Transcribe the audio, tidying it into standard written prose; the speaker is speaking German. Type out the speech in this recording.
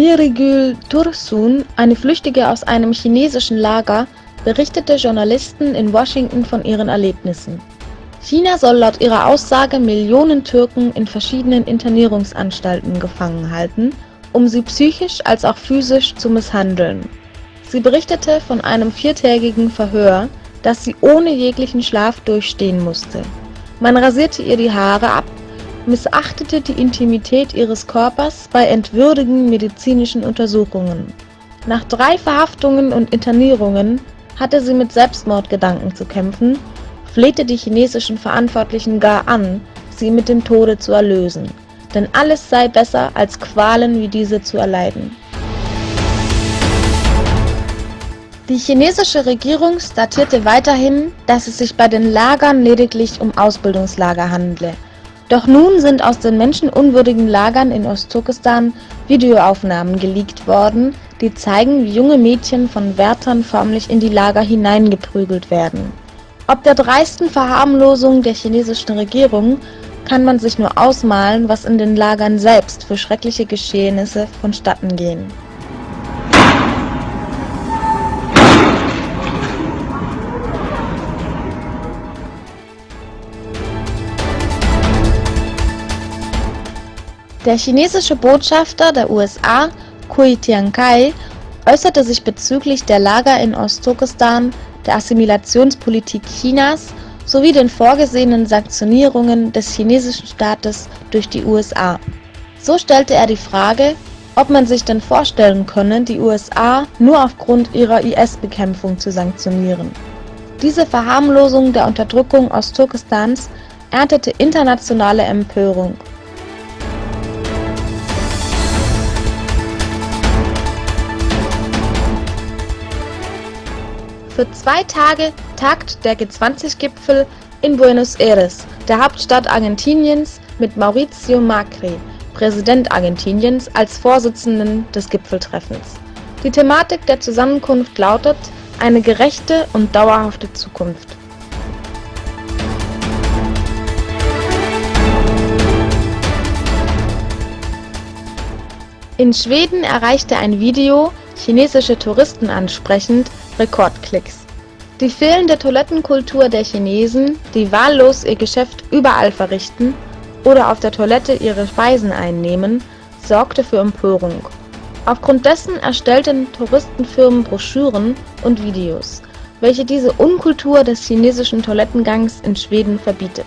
Mirigül Tursun, eine Flüchtige aus einem chinesischen Lager, berichtete Journalisten in Washington von ihren Erlebnissen. China soll laut ihrer Aussage Millionen Türken in verschiedenen Internierungsanstalten gefangen halten, um sie psychisch als auch physisch zu misshandeln. Sie berichtete von einem 4-tägigen Verhör, das sie ohne jeglichen Schlaf durchstehen musste. Man rasierte ihr die Haare ab, missachtete die Intimität ihres Körpers bei entwürdigenden medizinischen Untersuchungen. Nach 3 Verhaftungen und Internierungen hatte sie mit Selbstmordgedanken zu kämpfen, flehte die chinesischen Verantwortlichen gar an, sie mit dem Tode zu erlösen, denn alles sei besser, als Qualen wie diese zu erleiden. Die chinesische Regierung statierte weiterhin, dass es sich bei den Lagern lediglich um Ausbildungslager handle. Doch nun sind aus den menschenunwürdigen Lagern in Ostturkestan Videoaufnahmen geleakt worden, die zeigen, wie junge Mädchen von Wärtern förmlich in die Lager hineingeprügelt werden. Ob der dreisten Verharmlosung der chinesischen Regierung kann man sich nur ausmalen, was in den Lagern selbst für schreckliche Geschehnisse vonstatten gehen. Der chinesische Botschafter der USA, Cui Tiankai, äußerte sich bezüglich der Lager in Ostturkestan, der Assimilationspolitik Chinas sowie den vorgesehenen Sanktionierungen des chinesischen Staates durch die USA. So stellte er die Frage, ob man sich denn vorstellen könne, die USA nur aufgrund ihrer IS-Bekämpfung zu sanktionieren. Diese Verharmlosung der Unterdrückung Ostturkestans erntete internationale Empörung. Für 2 Tage tagt der G20-Gipfel in Buenos Aires, der Hauptstadt Argentiniens, mit Mauricio Macri, Präsident Argentiniens, als Vorsitzenden des Gipfeltreffens. Die Thematik der Zusammenkunft lautet: eine gerechte und dauerhafte Zukunft. In Schweden erreichte ein Video, chinesische Touristen ansprechend, Rekordklicks. Die fehlende Toilettenkultur der Chinesen, die wahllos ihr Geschäft überall verrichten oder auf der Toilette ihre Speisen einnehmen, sorgte für Empörung. Aufgrund dessen erstellten Touristenfirmen Broschüren und Videos, welche diese Unkultur des chinesischen Toilettengangs in Schweden verbietet.